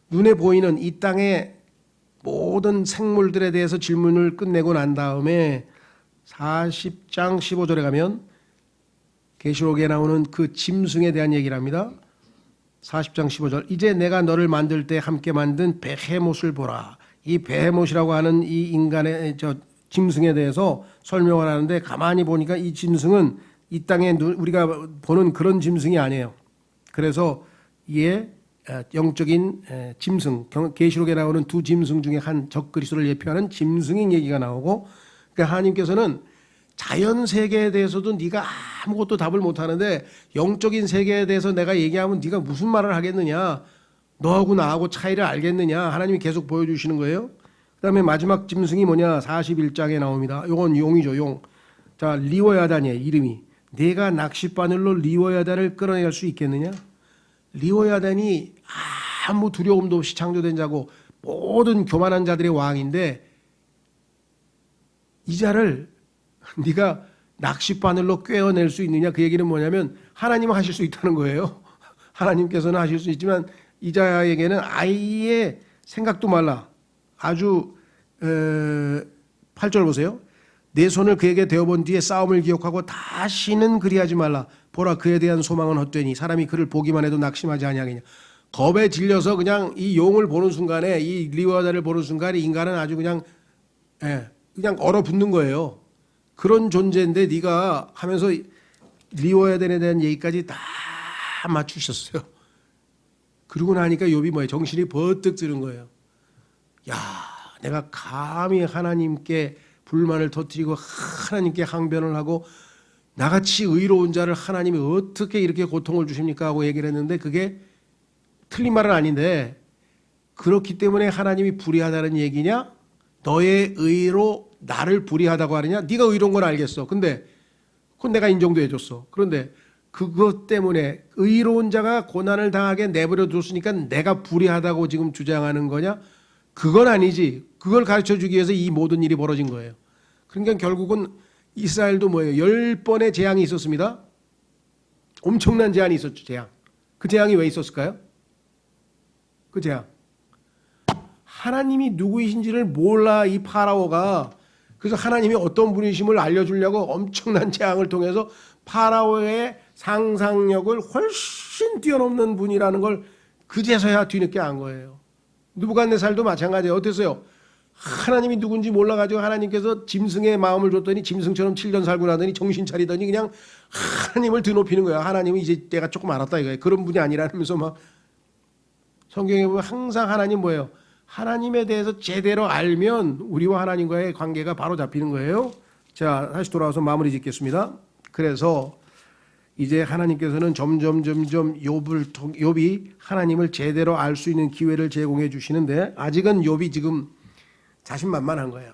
눈에 보이는 이 땅의 모든 생물들에 대해서 질문을 끝내고 난 다음에 40장 15절에 가면 계시록에 나오는 그 짐승에 대한 얘기를 합니다. 40장 15절. 이제 내가 너를 만들 때 함께 만든 베헤못을 보라. 이 베헤못이라고 하는 이 인간의 짐승에 대해서 설명을 하는데 가만히 보니까 이 짐승은 이 땅에 우리가 보는 그런 짐승이 아니에요. 그래서 이에 영적인 짐승, 계시록에 나오는 두 짐승 중에 한 적그리스도를 예표하는 짐승인 얘기가 나오고, 그러니까 하나님께서는 자연 세계에 대해서도 네가 아무것도 답을 못 하는데 영적인 세계에 대해서 내가 얘기하면 네가 무슨 말을 하겠느냐? 너하고 나하고 차이를 알겠느냐? 하나님이 계속 보여주시는 거예요. 그다음에 마지막 짐승이 뭐냐? 41장에 나옵니다. 이건 용이죠, 용. 자, 리워야단이에요, 이름이. 내가 낚싯바늘로 리워야단을 끌어낼 수 있겠느냐? 리워야단이 아무 두려움도 없이 창조된 자고 모든 교만한 자들의 왕인데 이 자를 네가 낚싯바늘로 꿰어낼 수 있느냐? 그 얘기는 뭐냐면 하나님은 하실 수 있다는 거예요. 하나님께서는 하실 수 있지만 이 자에게는 아예 생각도 말라. 아주 8절 보세요. 내 손을 그에게 대어본 뒤에 싸움을 기억하고 다시는 그리하지 말라. 보라 그에 대한 소망은 헛되니 사람이 그를 보기만 해도 낙심하지 아니하겠냐. 겁에 질려서 그냥 이 용을 보는 순간에 이 리워야단을 보는 순간에 인간은 아주 그냥 얼어붙는 거예요. 그런 존재인데 네가 하면서 리워야단에 대한 얘기까지 다 맞추셨어요. 그러고 나니까 욥이 뭐예요? 정신이 버뜩 드는 거예요. 야, 내가 감히 하나님께 불만을 터뜨리고 하나님께 항변을 하고 나같이 의로운 자를 하나님이 어떻게 이렇게 고통을 주십니까? 하고 얘기를 했는데 그게 틀린 말은 아닌데 그렇기 때문에 하나님이 불의하다는 얘기냐? 너의 의로 나를 불의하다고 하느냐? 네가 의로운 건 알겠어. 근데 그건 내가 인정도 해줬어. 그런데 그것 때문에 의로운 자가 고난을 당하게 내버려 뒀으니까 내가 불의하다고 지금 주장하는 거냐? 그건 아니지. 그걸 가르쳐주기 위해서 이 모든 일이 벌어진 거예요. 그러니까 결국은 이스라엘도 뭐예요? 10번의 재앙이 있었습니다. 엄청난 재앙이 있었죠. 재앙. 그 재앙이 왜 있었을까요? 그 재앙. 하나님이 누구이신지를 몰라 이 파라오가. 그래서 하나님이 어떤 분이심을 알려주려고 엄청난 재앙을 통해서 파라오의 상상력을 훨씬 뛰어넘는 분이라는 걸 그제서야 뒤늦게 안 거예요. 느부갓네살도 마찬가지예요. 어땠어요? 하나님이 누군지 몰라가지고 하나님께서 짐승의 마음을 줬더니 짐승처럼 7년 살고 나더니 정신 차리더니 그냥 하나님을 드높이는 거야. 하나님은 이제 내가 조금 알았다 이거예요. 그런 분이 아니라면서 막 성경에 보면 항상 하나님 뭐예요? 하나님에 대해서 제대로 알면 우리와 하나님과의 관계가 바로 잡히는 거예요. 자, 다시 돌아와서 마무리 짓겠습니다. 그래서 이제 하나님께서는 점점 욥이 하나님을 제대로 알 수 있는 기회를 제공해 주시는데 아직은 욥이 지금 자신만만한 거예요.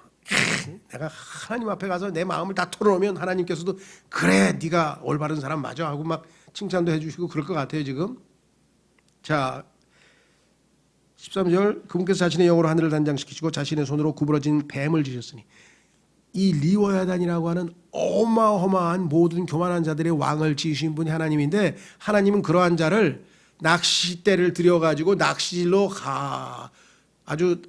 내가 하나님 앞에 가서 내 마음을 다 털어놓으면 하나님께서도 그래 네가 올바른 사람 맞아 하고 막 칭찬도 해주시고 그럴 것 같아요 지금. 자 13절 그분께서 자신의 영으로 하늘을 단장시키시고 자신의 손으로 구부러진 뱀을 지셨으니 이 리워야단이라고 하는 어마어마한 모든 교만한 자들의 왕을 지으신 분이 하나님인데 하나님은 그러한 자를 낚싯대를 들여가지고 낚시질로 아주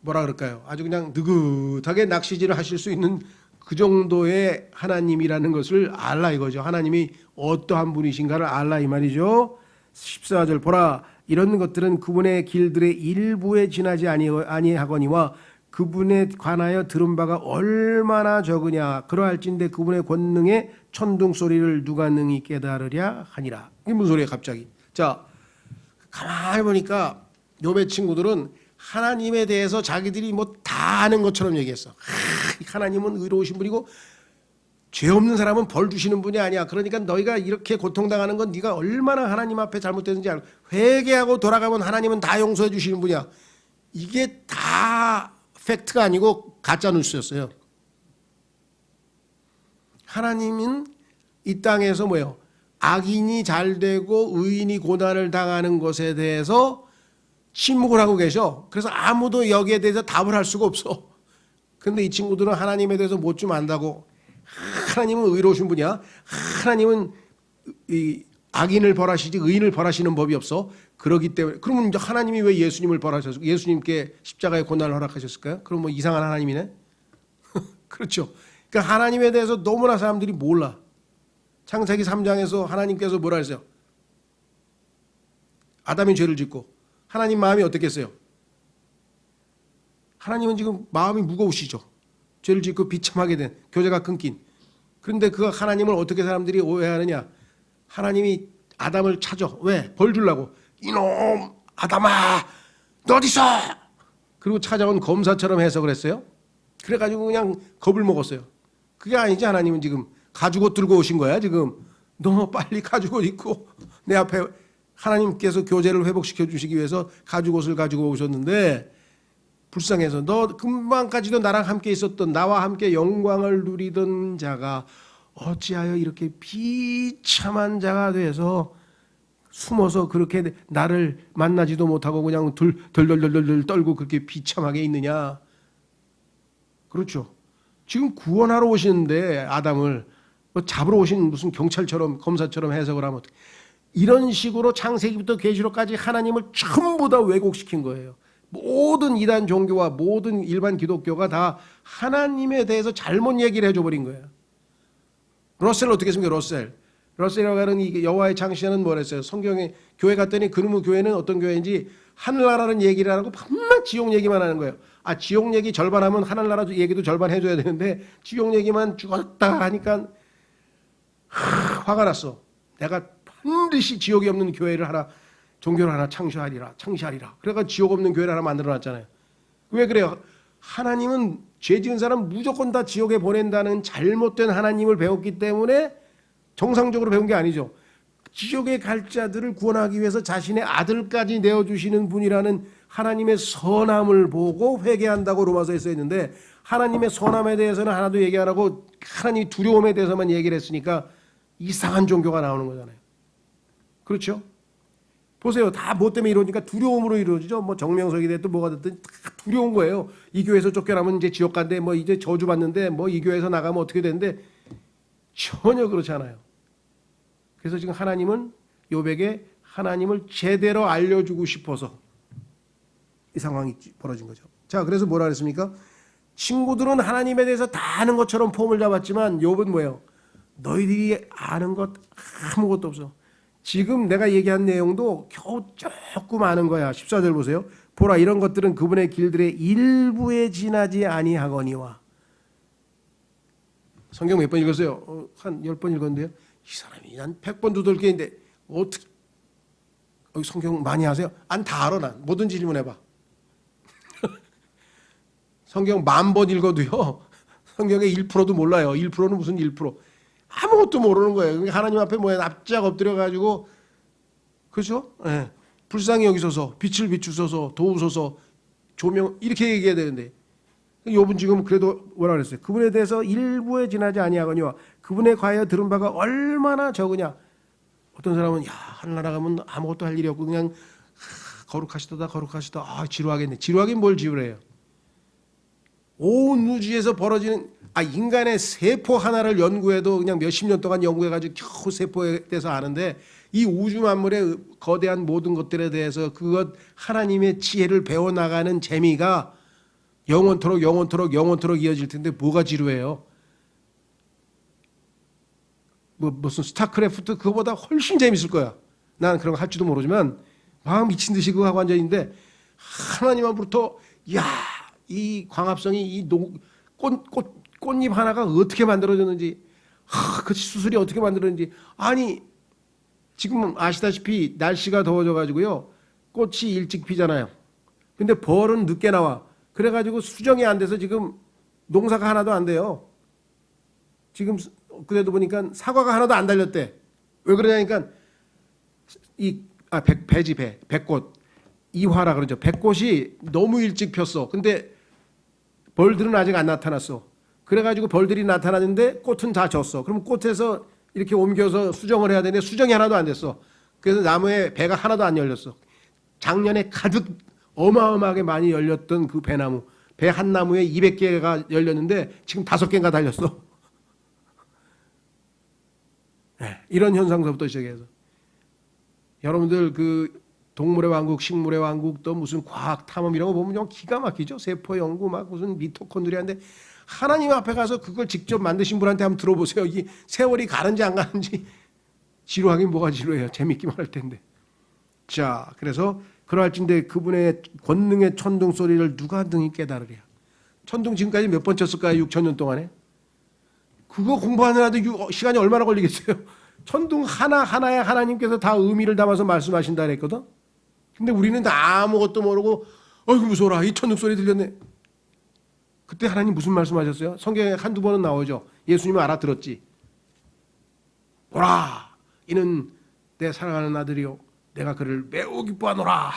뭐라 그럴까요? 아주 그냥 느긋하게 낚시질을 하실 수 있는 그 정도의 하나님이라는 것을 알라 이거죠. 하나님이 어떠한 분이신가를 알라 이 말이죠. 14절 보라 이런 것들은 그분의 길들의 일부에 지나지 아니하거니와 그분에 관하여 들은 바가 얼마나 적으냐 그러할진대 그분의 권능의 천둥 소리를 누가 능히 깨달으랴 하니라. 이게 무슨 소리예요 갑자기. 자 가만히 보니까 욥의 친구들은 하나님에 대해서 자기들이 뭐 다 아는 것처럼 얘기했어. 하나님은 의로우신 분이고 죄 없는 사람은 벌 주시는 분이 아니야. 그러니까 너희가 이렇게 고통당하는 건 네가 얼마나 하나님 앞에 잘못됐는지 알고 회개하고 돌아가면 하나님은 다 용서해 주시는 분이야. 이게 다 팩트가 아니고 가짜 뉴스였어요. 하나님은 이 땅에서 뭐예요? 악인이 잘 되고 의인이 고난을 당하는 것에 대해서 침묵을 하고 계셔. 그래서 아무도 여기에 대해서 답을 할 수가 없어. 그런데 이 친구들은 하나님에 대해서 못 좀 안다고. 하나님은 의로우신 분이야. 하나님은 이 악인을 벌하시지 의인을 벌하시는 법이 없어. 그러기 때문에 그러면 이제 하나님이 왜 예수님을 벌하셨을까? 예수님께 십자가의 고난을 허락하셨을까요? 그럼 뭐 이상한 하나님이네. 그렇죠. 그러니까 하나님에 대해서 너무나 사람들이 몰라. 창세기 3장에서 하나님께서 뭐라 했어요? 아담이 죄를 짓고 하나님 마음이 어떻겠어요? 하나님은 지금 마음이 무거우시죠. 죄를 짓고 비참하게 된 교제가 끊긴. 그런데 그 하나님을 어떻게 사람들이 오해하느냐? 하나님이 아담을 찾아. 왜? 벌 주려고. 이놈 아담아 너 어디서? 그리고 찾아온 검사처럼 해석을 했어요. 그래가지고 그냥 겁을 먹었어요. 그게 아니지. 하나님은 지금 가죽옷 들고 오신 거야. 지금 너 빨리 가죽옷 입고 내 앞에 하나님께서 교제를 회복시켜 주시기 위해서 가죽옷을 가지고 오셨는데 불쌍해서 너 금방까지도 나랑 함께 있었던 나와 함께 영광을 누리던 자가 어찌하여 이렇게 비참한 자가 돼서 숨어서 그렇게 나를 만나지도 못하고 그냥 덜덜덜덜 떨고 그렇게 비참하게 있느냐. 그렇죠. 지금 구원하러 오시는데 아담을 잡으러 오신 무슨 경찰처럼 검사처럼 해석을 하면 어떡해. 이런 식으로 창세기부터 계시록까지 하나님을 전부 다 왜곡시킨 거예요. 모든 이단 종교와 모든 일반 기독교가 다 하나님에 대해서 잘못 얘기를 해줘버린 거예요. 러셀 어떻게 했습니까? 러셀이라고 하는 이 여호와의 창시자는 뭐랬어요? 성경에 교회 갔더니 그놈의 교회는 어떤 교회인지 하늘나라는 얘기를 안 하고 밤낮 지옥 얘기만 하는 거예요. 아 지옥 얘기 절반하면 하늘나라 얘기도 절반 해줘야 되는데 지옥 얘기만 죽었다 하니까 화가 났어. 내가 반드시 지옥이 없는 교회를 하나 종교를 하나 창시하리라. 그래가 지옥 없는 교회를 하나 만들어놨잖아요. 왜 그래요? 하나님은 죄 지은 사람 무조건 다 지옥에 보낸다는 잘못된 하나님을 배웠기 때문에 정상적으로 배운 게 아니죠. 지옥에 갈 자들을 구원하기 위해서 자신의 아들까지 내어주시는 분이라는 하나님의 선함을 보고 회개한다고 로마서에 써있는데 하나님의 선함에 대해서는 하나도 얘기 안 하고 하나님의 두려움에 대해서만 얘기를 했으니까 이상한 종교가 나오는 거잖아요. 그렇죠? 보세요. 다 뭐 때문에 이러니까 두려움으로 이루어지죠. 뭐 정명석이 됐든 뭐가 됐든 다 두려운 거예요. 이 교회에서 쫓겨나면 이제 지옥 간대. 뭐 이제 저주받는데 뭐 이 교회에서 나가면 어떻게 되는데 전혀 그렇지 않아요. 그래서 지금 하나님은 욥에게 하나님을 제대로 알려주고 싶어서 이 상황이 벌어진 거죠. 자, 그래서 뭐라 그랬습니까? 친구들은 하나님에 대해서 다 아는 것처럼 폼을 잡았지만 욥은 뭐예요? 너희들이 아는 것 아무것도 없어. 지금 내가 얘기한 내용도 겨우 조금 아는 거야. 14절 보세요. 보라 이런 것들은 그분의 길들의 일부에 지나지 아니하거니와. 성경 몇 번 읽었어요? 한 10번 읽었는데요. 이 사람이 난 100번 두들기는데 어떻게 성경 많이 하세요? 안 다 알아. 난 뭐든지 질문해봐. 성경 10,000번 읽어도요. 성경의 1%도 몰라요. 1%는 무슨 1%. 아무것도 모르는 거예요. 하나님 앞에 뭐야 납작 엎드려가지고 그렇죠? 네. 불쌍히 여기소서 빛을 비추소서 도우소서 조명 이렇게 얘기해야 되는데 욥은 지금 그래도 뭐라 그랬어요? 그분에 대해서 일부에 지나지 아니하거니와 그분에 관하여 들은 바가 얼마나 적으냐. 어떤 사람은 야 하늘나라 가면 아무것도 할 일이 없고 그냥 거룩하시다 아 지루하겠네. 지루하긴 뭘 지루해요. 온 우주에서 벌어지는 인간의 세포 하나를 연구해도 그냥 몇십 년 동안 연구해가지고 겨우 세포에 대해서 아는데 이 우주 만물의 거대한 모든 것들에 대해서 그것 하나님의 지혜를 배워나가는 재미가 영원토록 이어질 텐데 뭐가 지루해요? 무슨 스타크래프트 그거보다 훨씬 재밌을 거야. 나는 그런 거 할 줄도 모르지만 막 미친 듯이 그거 하고 앉아있는데 하나님 앞으로부터 이 광합성이 이 꽃잎 하나가 어떻게 만들어졌는지 그 수술이 어떻게 만들어졌는지 아니 지금 아시다시피 날씨가 더워져 가지고요 꽃이 일찍 피잖아요. 근데 벌은 늦게 나와. 그래가지고 수정이 안 돼서 지금 농사가 하나도 안 돼요. 지금 그래도 보니까 사과가 하나도 안 달렸대. 왜 그러냐니까 백꽃 이화라 그러죠. 백꽃이 너무 일찍 폈어. 근데 벌들은 아직 안 나타났어. 그래가지고 벌들이 나타났는데 꽃은 다 졌어. 그럼 꽃에서 이렇게 옮겨서 수정을 해야 되는데 수정이 하나도 안 됐어. 그래서 나무에 배가 하나도 안 열렸어. 작년에 가득 어마어마하게 많이 열렸던 그 배나무, 배 한 나무에 200개가 열렸는데 지금 5개인가 달렸어. 네, 이런 현상서부터 시작해서 여러분들 그 동물의 왕국, 식물의 왕국 또 무슨 과학 탐험 이런 거 보면 기가 막히죠. 세포 연구 막 무슨 미토콘드리아인데 하나님 앞에 가서 그걸 직접 만드신 분한테 한번 들어보세요. 이 세월이 가는지 안 가는지 지루하긴 뭐가 지루해요. 재밌기만 할 텐데. 자, 그래서 그러할진대 그분의 권능의 천둥 소리를 누가 능히 깨달으랴. 천둥 지금까지 몇 번 쳤을까요? 6,000년 동안에. 그거 공부하느라도 시간이 얼마나 걸리겠어요. 천둥 하나하나에 하나님께서 다 의미를 담아서 말씀하신다 그랬거든. 근데 우리는 다 아무것도 모르고 어이구 무서워라 이 천둥 소리 들렸네. 그때 하나님 무슨 말씀하셨어요? 성경에 한두 번은 나오죠. 예수님은 알아들었지. 보라 이는 내 사랑하는 아들이요 내가 그를 매우 기뻐하노라.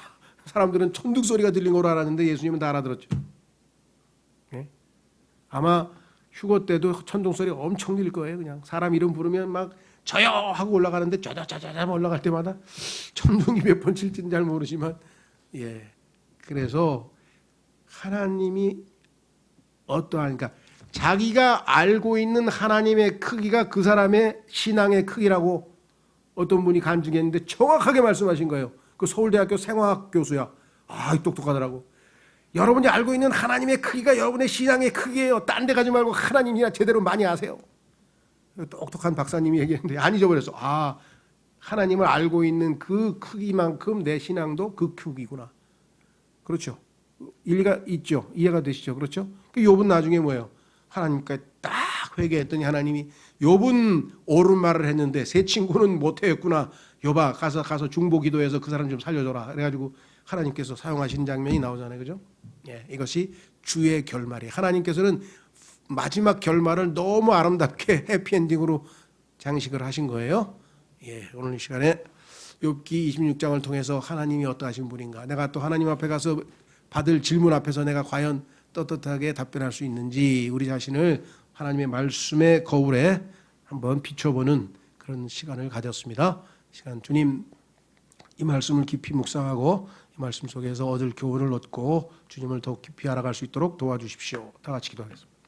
사람들은 천둥 소리가 들린 걸 알았는데 예수님은 다 알아들었죠. 네? 아마 휴거 때도 천둥 소리 엄청 들릴 거예요. 그냥 사람 이름 부르면 막 저요 하고 올라가는데 짜자자자 올라갈 때마다 천둥이 몇 번 칠지는 잘 모르지만 그래서 하나님이 어떠하니까 자기가 알고 있는 하나님의 크기가 그 사람의 신앙의 크기라고 어떤 분이 간증했는데 정확하게 말씀하신 거예요. 그 서울대학교 생화학 교수야. 똑똑하더라고. 여러분이 알고 있는 하나님의 크기가 여러분의 신앙의 크기예요. 딴 데 가지 말고 하나님이나 제대로 많이 아세요. 똑똑한 박사님이 얘기했는데 안 잊어버렸어. 하나님을 알고 있는 그 크기만큼 내 신앙도 그 크기구나. 그렇죠. 일리가 있죠. 이해가 되시죠. 그렇죠. 그 욥은 나중에 뭐예요? 하나님께 딱 회개했더니 하나님이 욥은 옳은 말을 했는데 세 친구는 못했구나. 욥아 가서 중보 기도해서 그 사람 좀 살려줘라. 그래가지고 하나님께서 사용하신 장면이 나오잖아요. 그죠? 이것이 주의 결말이에요. 하나님께서는 마지막 결말을 너무 아름답게 해피엔딩으로 장식을 하신 거예요. 오늘 이 시간에 욥기 26장을 통해서 하나님이 어떠하신 분인가, 내가 또 하나님 앞에 가서 받을 질문 앞에서 내가 과연 떳떳하게 답변할 수 있는지 우리 자신을 하나님의 말씀의 거울에 한번 비춰보는 그런 시간을 가졌습니다. 시간 주님 이 말씀을 깊이 묵상하고 이 말씀 속에서 얻을 교훈을 얻고 주님을 더 깊이 알아갈 수 있도록 도와주십시오. 다 같이 기도하겠습니다.